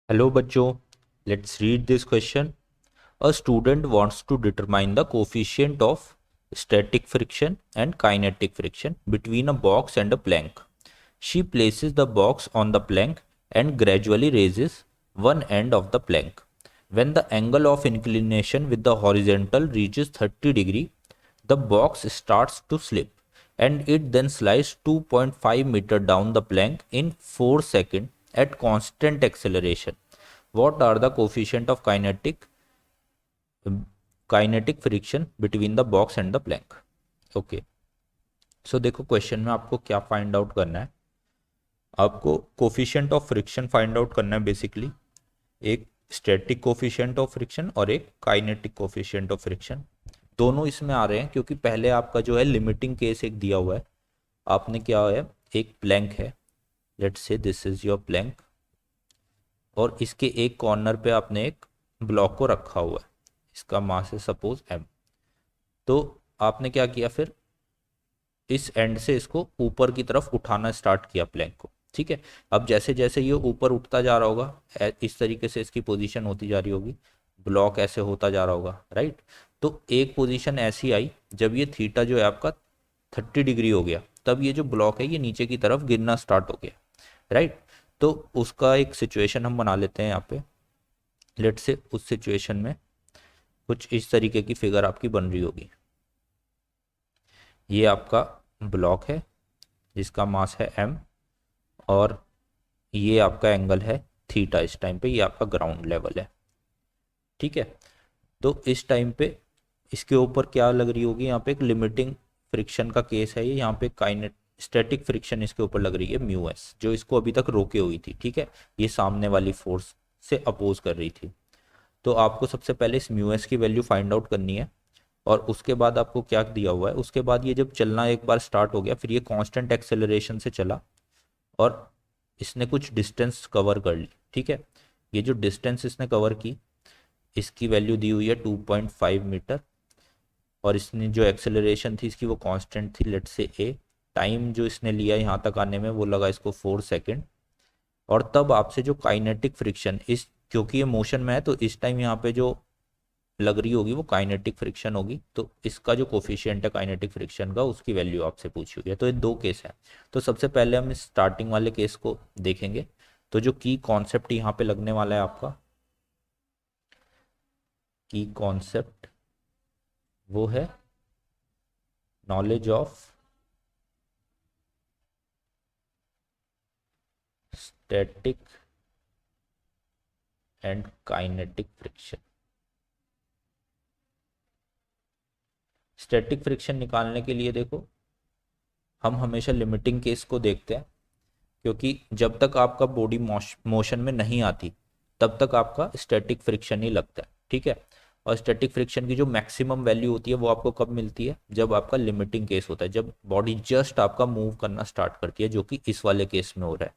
Hello bachcho, let's read this question. A student wants to determine the coefficient of static friction and kinetic friction between a box and a plank. She places the box on the plank and gradually raises one end of the plank. When the angle of inclination with the horizontal reaches 30 degree, the box starts to slip and it then slides 2.5 meter down the plank in 4 seconds at constant acceleration. What are the coefficient of kinetic friction between the box and the plank? Okay, so देखो question में आपको क्या find out करना है। आपको coefficient of friction find out करना है। Basically एक स्टैटिक कोफिशिएंट ऑफ फ्रिक्शन और एक काइनेटिक कोफिशिएंट ऑफ फ्रिक्शन, दोनों इसमें आ रहे हैं क्योंकि पहले आपका जो है लिमिटिंग केस एक दिया हुआ है। आपने क्या है, एक प्लैंक है, let's say this is your Planck, और इसके एक कॉर्नर पे आपने एक ब्लॉक को रखा हुआ है। इसका मास है सपोज m। तो आपने क्या किया, फिर इस एंड से इसको ऊपर की तरफ उठाना स्टार्ट किया प्लैंक को। ठीक है, अब जैसे जैसे ये ऊपर उठता जा रहा होगा, इस तरीके से इसकी पोजीशन होती जा रही होगी, ब्लॉक ऐसे होता जा रहा होगा, राइट। तो एक पोजीशन ऐसी आई जब ये थीटा जो है आपका 30 डिग्री हो गया, तब ये जो ब्लॉक है ये नीचे की तरफ गिरना स्टार्ट हो गया, राइट। तो उसका एक सिचुएशन हम बना लेते हैं यहाँ पे। लेट से उस सिचुएशन में कुछ इस तरीके की फिगर आपकी बन रही होगी। ये आपका ब्लॉक है जिसका मास है m, और ये आपका एंगल है थीटा। इस टाइम पे ये आपका ग्राउंड लेवल है। ठीक है, तो इस टाइम पे इसके ऊपर क्या लग रही होगी, यहाँ पे एक लिमिटिंग फ्रिक्शन का केस है ये। यहाँ पे काइनेट स्टैटिक फ्रिक्शन इसके ऊपर लग रही है म्यू एस, जो इसको अभी तक रोके हुई थी। ठीक है, ये सामने वाली फोर्स से अपोज कर रही थी। तो आपको सबसे पहले इस म्यू एस की वैल्यू फाइंड आउट करनी है, और उसके बाद आपको क्या दिया हुआ है, उसके बाद ये जब चलना एक बार स्टार्ट हो गया, फिर ये कांस्टेंट एक्सेलरेशन से चला और इसने कुछ डिस्टेंस कवर कर ली। ठीक है, ये जो डिस्टेंस इसने कवर की, इसकी वैल्यू दी हुई है 2.5 मीटर, और इसने जो एक्सेलरेशन थी इसकी वो कांस्टेंट थी, लेट से ए। टाइम जो इसने लिया यहाँ तक आने में वो लगा इसको 4 सेकेंड। और तब आपसे जो काइनेटिक फ्रिक्शन, इस क्योंकि ये मोशन में है तो इस टाइम यहाँ पे जो लग रही होगी वो काइनेटिक फ्रिक्शन होगी। तो इसका जो कोफिशिएंट है काइनेटिक फ्रिक्शन का, उसकी वैल्यू आपसे पूछी हुई है। तो ये दो केस है। तो सबसे पहले हम इस स्टार्टिंग वाले केस को देखेंगे। तो जो की कॉन्सेप्ट यहाँ पे लगने वाला है आपका, की कॉन्सेप्ट वो है knowledge of static and kinetic friction. Static friction निकालने के लिए देखो, हम हमेशा लिमिटिंग केस को देखते हैं, क्योंकि जब तक आपका बॉडी मोशन में नहीं आती तब तक आपका स्टैटिक फ्रिक्शन ही लगता है। ठीक है, और स्टैटिक फ्रिक्शन की जो मैक्सिमम वैल्यू होती है वो आपको कब मिलती है, जब आपका लिमिटिंग केस होता है, जब बॉडी जस्ट आपका मूव करना स्टार्ट करती है, जो कि इस वाले केस में हो रहा है,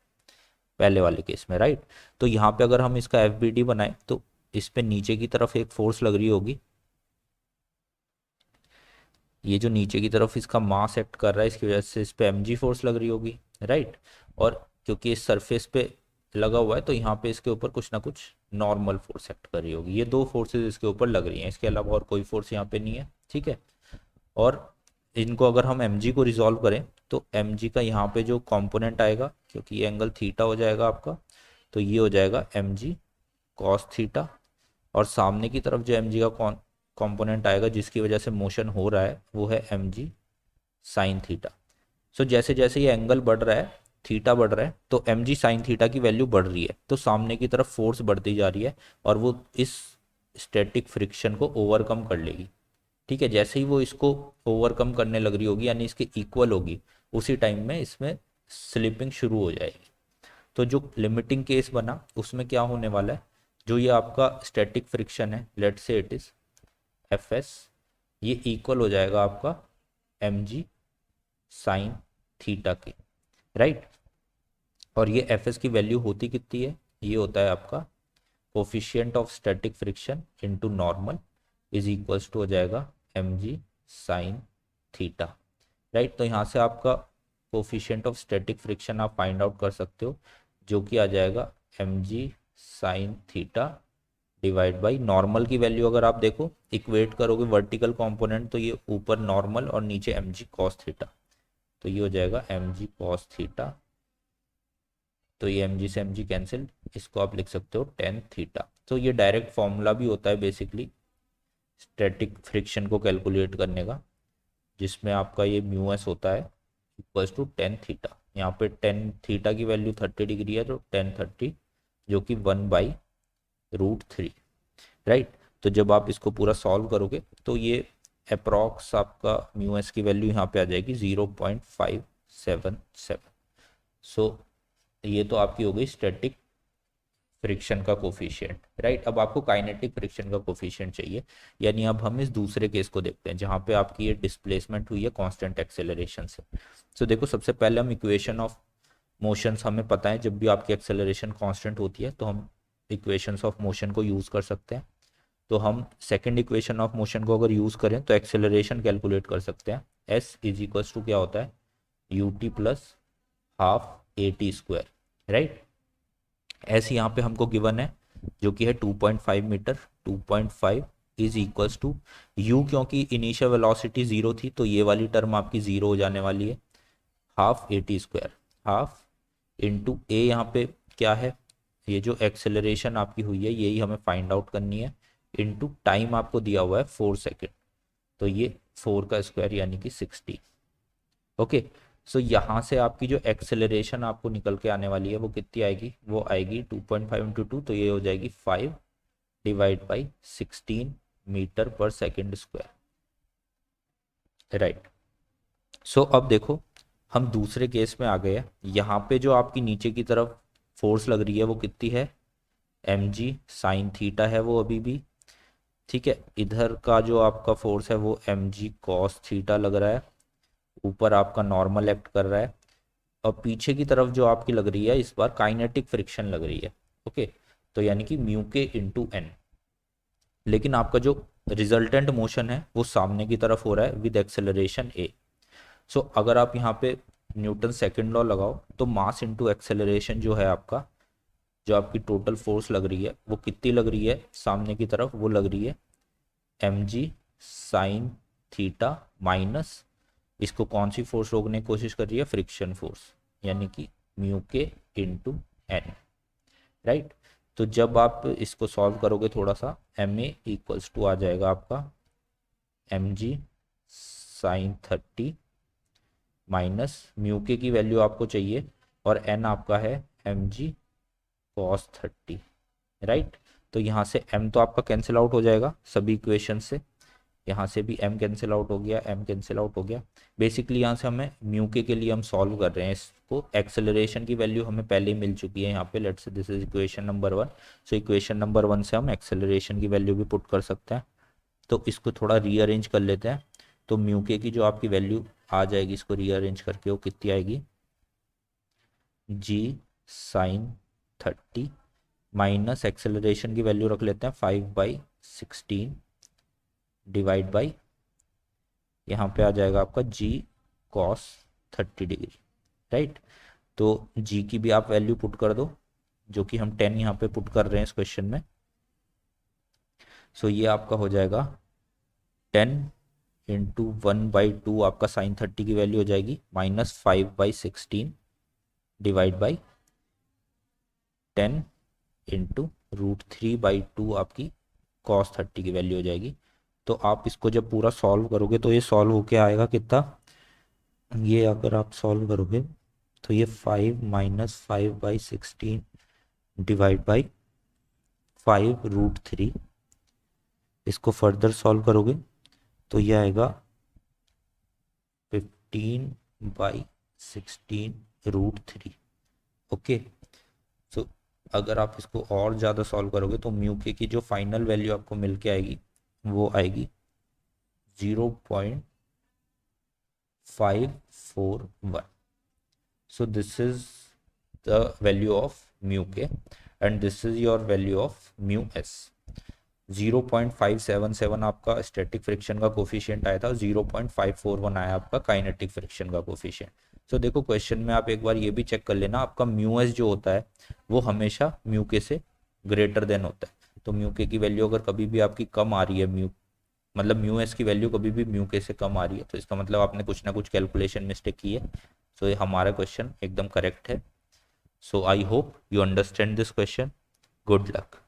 पहले वाले केस में, राइट। तो यहाँ पे अगर हम इसका एफ बनाएं तो इस पे नीचे की तरफ एक फोर्स लग रही होगी। ये जो नीचे की तरफ इसका मास एक्ट कर रहा है, इसकी वजह से इस पे mg फोर्स लग रही होगी, राइट। और क्योंकि इस सरफेस पे लगा हुआ है तो यहाँ पे इसके ऊपर कुछ ना कुछ नॉर्मल फोर्स एक्ट कर रही होगी। ये दो फोर्सेस इसके ऊपर लग रही हैं, इसके अलावा और कोई फोर्स यहाँ पे नहीं है। ठीक है, और इनको अगर हम mg को रिजॉल्व करें तो mg का यहाँ पे जो कंपोनेंट आएगा, क्योंकि ये एंगल थीटा हो जाएगा आपका, तो ये हो जाएगा mg कॉस थीटा, और सामने की तरफ जो mg का कंपोनेंट आएगा जिसकी वजह से मोशन हो रहा है वो है mg साइन थीटा। सो जैसे जैसे ये एंगल बढ़ रहा है, थीटा बढ़ रहा है, तो mg साइन थीटा की वैल्यू बढ़ रही है, तो सामने की तरफ फोर्स बढ़ती जा रही है और वो इस स्टैटिक फ्रिक्शन को ओवरकम कर लेगी। ठीक है, जैसे ही वो इसको ओवरकम करने लग रही होगी, यानी इसके इक्वल होगी, उसी टाइम में इसमें स्लिपिंग शुरू हो जाएगी। तो जो लिमिटिंग केस बना उसमें क्या होने वाला है, जो ये आपका स्टैटिक फ्रिक्शन है, लेट से इट इज एफ एस, ये इक्वल हो जाएगा आपका एम जी साइन थीटा के, राइट। और ये एफ एस की वैल्यू होती कितनी है, ये होता है आपका coefficient of static friction into normal is equals to हो जाएगा m g sine theta, right. तो यहाँ से आपका कोफिशिएंट ऑफ स्टैटिक फ्रिक्शन आप फाइंड आउट कर सकते हो, जो कि आ जाएगा m g sine theta divide by normal की वैल्यू अगर आप देखो इक्वेट करोगे वर्टिकल कंपोनेंट तो ये ऊपर नॉर्मल और नीचे एम जी कॉस थीटा, तो ये हो जाएगा एम जी कॉस थीटा, तो ये एम जी से एम जी कैंसिल, इसको आप लिख सकते हो टेन थीटा। तो ये डायरेक्ट फॉर्मूला भी होता है बेसिकली स्टैटिक फ्रिक्शन को कैलकुलेट करने का, जिसमें आपका ये म्यू एस होता है इक्वल्स टू टेन थीटा। यहाँ पे टेन थीटा की वैल्यू 30 डिग्री है, तो टेन 30 जो कि 1/√3, राइट। तो जब आप इसको पूरा सॉल्व करोगे तो ये अप्रॉक्स आपका म्यू एस की वैल्यू यहाँ पे आ जाएगी 0.577। सो ये तो आपकी हो गई स्टैटिक फ्रिक्शन का कोफिशिएंट, राइट। अब आपको काइनेटिक फ्रिक्शन का कोफिशिएंट चाहिए, यानी अब हम इस दूसरे केस को देखते हैं जहाँ पे आपकी ये डिस्प्लेसमेंट हुई है कांस्टेंट एक्सेलरेशन से। तो देखो सबसे पहले हम इक्वेशन ऑफ मोशंस, हमें पता है जब भी आपकी एक्सेलरेशन कांस्टेंट होती है तो हम इक्वेशंस ऑफ मोशन को यूज़ कर सकते हैं। तो हम सेकेंड इक्वेशन ऑफ मोशन को अगर यूज़ करें तो एक्सेलरेशन कैलकुलेट कर सकते हैं। एस इज इक्वल्स टू क्या होता है, u t plus half a t square, right. S यहाँ पे हमको गिवन है जो कि है 2.5 metre, 2.5 is equals to u, क्योंकि इनिशियल वेलोसिटी जीरो थी तो ये वाली टर्म आपकी जीरो हो जाने वाली है, half a t square, half into a यहाँ पे क्या है, ये जो एक्सेलरेशन आपकी हुई है यही हमें फाइंड आउट करनी है, इंटू टाइम आपको दिया हुआ है 4 सेकेंड, तो ये 4 का स्क्वायर यानी कि 60। ओके, सो यहाँ से आपकी जो एक्सेलरेशन आपको निकल के आने वाली है वो कितनी आएगी, वो आएगी 2.5 इंटू 2, तो ये हो जाएगी 5 डिवाइड बाई 16 मीटर पर सेकेंड स्क्वायर, राइट। सो अब देखो हम दूसरे केस में आ गए हैं। यहाँ पे जो आपकी नीचे की तरफ फोर्स लग रही है वो कितनी है, एम जी साइन थीटा है वो अभी भी, ठीक है। इधर का जो आपका फोर्स है वो एम जी कॉस थीटा लग रहा है, ऊपर आपका नॉर्मल एक्ट कर रहा है, और पीछे की तरफ जो आपकी लग रही है इस बार काइनेटिक फ्रिक्शन लग रही है। ओके, तो यानी कि म्यू के इंटू एन, लेकिन आपका जो रिजल्टेंट मोशन है वो सामने की तरफ हो रहा है विद एक्सेलरेशन ए। सो अगर आप यहाँ पे न्यूटन सेकेंड लॉ लगाओ तो मास इंटू एक्सेलरेशन जो है आपका, जो आपकी टोटल फोर्स लग रही है वो कितनी लग रही है सामने की तरफ, वो लग रही है m g sine theta minus, इसको कौन सी फोर्स रोकने की कोशिश कर रही है, फ्रिक्शन फोर्स, यानी कि म्यू के इंटू एन, राइट। तो जब आप इसको सॉल्व करोगे थोड़ा सा, एम ए इक्वल्स टू आ जाएगा आपका m g sine 30 minus mu k की वैल्यू आपको चाहिए और एन आपका है एम जी कॉस 30, राइट। तो यहाँ से m तो आपका कैंसिल आउट हो जाएगा सभी इक्वेशन से, यहाँ से भी m कैंसिल आउट हो गया, m कैंसिल आउट हो गया। बेसिकली यहाँ से हमें म्यू के लिए हम सॉल्व कर रहे हैं इसको, एक्सेलरेशन की वैल्यू हमें पहले ही मिल चुकी है यहाँ पे, let's say this is equation number 1। So equation number 1 से हम एक्सेलरेशन की वैल्यू भी पुट कर सकते हैं। तो इसको थोड़ा रीअरेंज कर लेते हैं, तो म्यू के की जो आपकी वैल्यू आ जाएगी इसको रीअरेंज करके वो कितनी आएगी, जी साइन 30 माइनस एक्सेलरेशन की वैल्यू रख लेते हैं 5/16 डिवाइड बाई, यहाँ पे आ जाएगा आपका जी कॉस 30 डिग्री, राइट। तो जी की भी आप वैल्यू पुट कर दो, जो कि हम 10 यहाँ पे पुट कर रहे हैं इस क्वेश्चन में। सो ये आपका हो जाएगा 10 इंटू 1/2 आपका साइन 30 की वैल्यू हो जाएगी, माइनस 5/16 डिवाइड बाई 10 इंटू √3/2 आपकी कॉस 30 की वैल्यू हो जाएगी। तो आप इसको जब पूरा सॉल्व करोगे तो ये सॉल्व होके आएगा कितना, ये अगर आप सॉल्व करोगे तो ये 5 माइनस 5/16 डिवाइड बाई 5√3, इसको फर्दर सॉल्व करोगे तो ये आएगा 15/16√3। ओके, सो अगर आप इसको और ज़्यादा सॉल्व करोगे तो म्यू के की जो फाइनल वैल्यू आपको मिल के आएगी वो आएगी 0.541। so this is the value of mu k and this is your value of mu s। 0.577 आपका स्टैटिक फ्रिक्शन का कोफिशिएंट आया था, 0.541 आया आपका काइनेटिक फ्रिक्शन का कोफिशिएंट। तो देखो क्वेश्चन में आप एक बार ये भी चेक कर लेना, आपका म्यू एस जो होता है वो हमेशा म्यू के से ग्रेटर देन होता है। तो म्यू के की वैल्यू अगर कभी भी आपकी कम आ रही है, म्यू मतलब म्यू एस की वैल्यू कभी भी म्यू के से कम आ रही है, तो इसका मतलब आपने कुछ ना कुछ कैलकुलेशन मिस्टेक की है। सो ये हमारा क्वेश्चन एकदम करेक्ट है। So I hope you understand this question. Good luck.